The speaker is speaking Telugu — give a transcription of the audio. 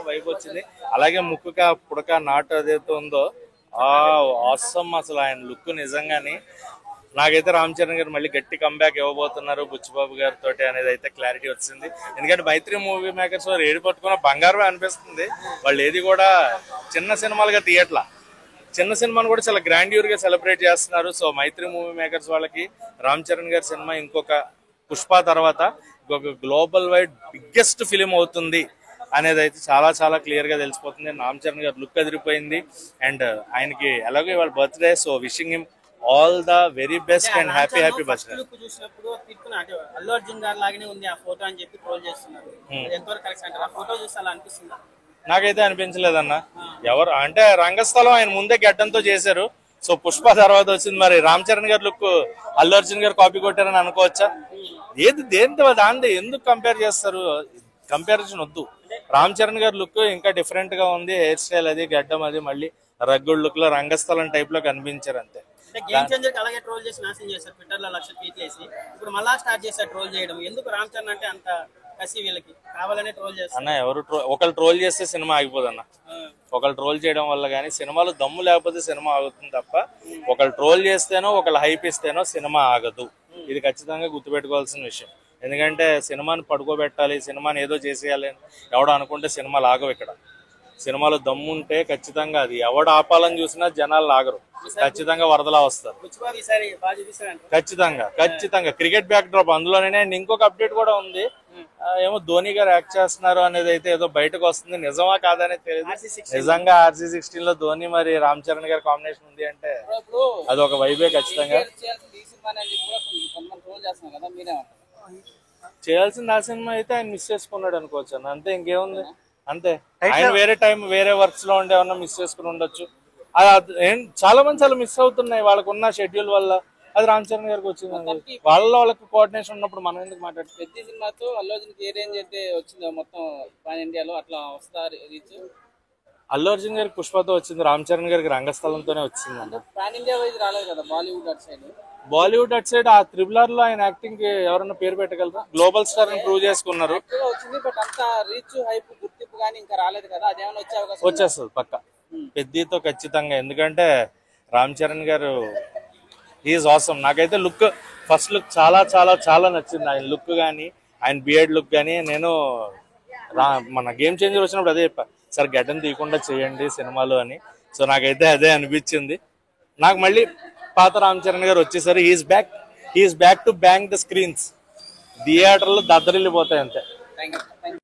వైబ్ వచ్చింది. అలాగే ముక్కుక పుడక నాటు ఏదైతే ఉందో ఆసమ్, అసలు ఆయన లుక్ నిజంగాని నాకైతే రామ్ చరణ్ గారు మళ్ళీ గట్టి కంబ్యాక్ ఇవ్వబోతున్నారు బుచ్చిబాబు గారితో అనేది అయితే క్లారిటీ వచ్చింది. ఎందుకంటే మైత్రి మూవీ మేకర్స్ వారు ఏది పట్టుకున్న బంగారమే అనిపిస్తుంది. వాళ్ళు ఏది కూడా చిన్న సినిమాలుగా తీయట్లా, చిన్న సినిమాను కూడా చాలా గ్రాండ్యూర్ గా సెలబ్రేట్ చేస్తున్నారు. సో మైత్రి మూవీ మేకర్స్ వాళ్ళకి రామ్ చరణ్ గారి సినిమా ఇంకొక పుష్ప తర్వాత ఇంకొక గ్లోబల్ వైడ్ బిగ్గెస్ట్ ఫిలిం అవుతుంది అనేది అయితే చాలా చాలా క్లియర్ గా తెలిసిపోతుంది. రామ్ చరణ్ గారు లుక్ అదిరిపోయింది. అండ్ ఆయనకి ఎలాగో వాళ్ళ birthday, so wishing him all the very best and happy birthday. చూసినప్పుడు అల్లు అర్జున్ గారు లాగానే ఉంది ఆ ఫోటో అని చెప్పి ట్రోల్ చేస్తున్నారు. ఎంతవరకు కరెక్ట్ అంటారు? ఆ ఫోటో చూస్తే అలా అనిపిస్తుందా? నాకైతే అనిపించలేదన్న. ఎవరు అంటే రంగస్థలం ఆయన ముందే గడ్డంతో చేశారు. సో పుష్ప తర్వాత వచ్చింది, మరి రామ్ చరణ్ గారి లుక్ అల్లు అర్జున్ గారు కాపీ కొట్టారని అనుకోవచ్చా? ఏది దేంతో దాంతో ఎందుకు కంపేర్ చేస్తారు? కంపారిజన్ వద్దు. రామ్ చరణ్ గారి లుక్ ఇంకా డిఫరెంట్ గా ఉంది. హెయిర్ స్టైల్ అది, గడ్డం అది, మళ్ళీ రగ్గుడ్ లుక్ లో రంగస్థలం టైప్ లో కనిపించారు అంతే. గేమ్ చేంజర్ అలాగే ట్రోల్ చేసి నాశనం చేశారు. ట్విట్టర్ లో 1,00,000 ట్వీట్లు వేసి ఇప్పుడు మళ్ళా స్టార్ట్ చేశారు ట్రోల్ చేయడం. ఎందుకు రామ్ చరణ్ అంటే అంత కసి? వీళ్ళకి కావాలనే ట్రోల్ చేస్తారు అన్న. ఎవరు ఒకళ్ళు ట్రోల్ చేస్తే సినిమా ఆగిపోదన్న. ఒకళ్ళు ట్రోల్ చేయడం వల్ల కానీ సినిమాలో దమ్ము లేకపోతే సినిమా ఆగుతుంది తప్ప, ఒకళ్ళు ట్రోల్ చేస్తేనో ఒకళ్ళు హైప్ ఇస్తేనో సినిమా ఆగదు. ఇది ఖచ్చితంగా గుర్తుపెట్టుకోవాల్సిన విషయం. ఎందుకంటే సినిమాని పడుకోబెట్టాలి, సినిమాని ఏదో చేసేయాలి అని ఎవడో అనుకుంటే సినిమాలు ఆగవు. ఇక్కడ సినిమాలో దమ్ము ఉంటే ఖచ్చితంగా అది ఎవడు ఆపాలని చూసినా జనాలు ఆగరు, ఖచ్చితంగా వరదలా వస్తారు. ఖచ్చితంగా క్రికెట్ బ్యాక్ డ్రాప్ అందులోనే. ఇంకొక అప్డేట్ కూడా ఉంది, ఏమో ధోని గారు యాక్ట్ చేస్తున్నారు అనేది అయితే ఏదో బయటకు వస్తుంది. నిజమా కాదనేది తెలియదు. నిజంగా RC16 లో ధోని మరి రామ్ చరణ్ గారి కాంబినేషన్ ఉంది అంటే అది ఒక వైబే. ఖచ్చితంగా చేయాల్సింది ఆ సినిమా అయితే ఆయన మిస్ చేసుకున్నాడు అనుకోవచ్చు అన్న. అంతే, ఇంకేముంది. అంతే, ఆయన వేరే టైం వేరే వర్క్స్ లో ఉండే ఏమన్నా మిస్ చేసుకుని ఉండొచ్చు. చాలా మంది చాలా మిస్ అవుతున్నాయి వాళ్ళకున్న షెడ్యూల్ వల్ల. అది రామ్ చరణ్ గారికి వచ్చింది. వాళ్ళకి కోఆర్డినేషన్ ఉన్నప్పుడు మనం ఎందుకు మాట్లాడుతుంది? పెద్ద సినిమాతో అల్లు అర్జున్ ఏ రేంజ్ అయితే వచ్చిందో మొత్తం పాన్ ఇండియాలో అట్లా వస్తారు రీచ్. అల్లు అర్జున్ గారికి పుష్పతో వచ్చింది, రామ్ చరణ్ గారికి రంగస్థలంతోనే వచ్చింది అన్న. పాన్ ఇండియా వైజ్ రాలేదు కదా బాలీవుడ్ అటు సైడ్. బాలీవుడ్ అటు సైడ్ ఆ త్రిబులర్ లో ఆయన యాక్టింగ్ కి ఎవరన్నా పేరు పెట్టగలరా? గ్లోబల్ స్టార్ అని ప్రూవ్ చేసుకున్నారు. వచ్చింది బట్ అంత రీచ్ హైప్ గుర్తింపు కానీ ఇంకా రాలేదు కదా. అదేమైనా వచ్చే అవకాశం? వచ్చేస్తుంది పక్క పెద్దతో ఖచ్చితంగా. ఎందుకంటే రామ్ చరణ్ గారు ఈజ్ ఆసమ్. నాకైతే లుక్, ఫస్ట్ లుక్ చాలా చాలా చాలా నచ్చింది. ఆయన లుక్ కానీ, ఆయన బియర్డ్ లుక్ కానీ. నేను మన గేమ్ చేంజర్ వచ్చినప్పుడు అదే చెప్పా, సార్ గడ్డం తీయకుండా చేయండి సినిమాలో అని. సో నాకైతే అదే అనిపించింది. నాకు మళ్ళీ పాత రామ్ చరణ్ గారు వచ్చేసరి he's back to bank the screens. థియేటర్లు దద్దరిల్లిపోతాయి అంతే.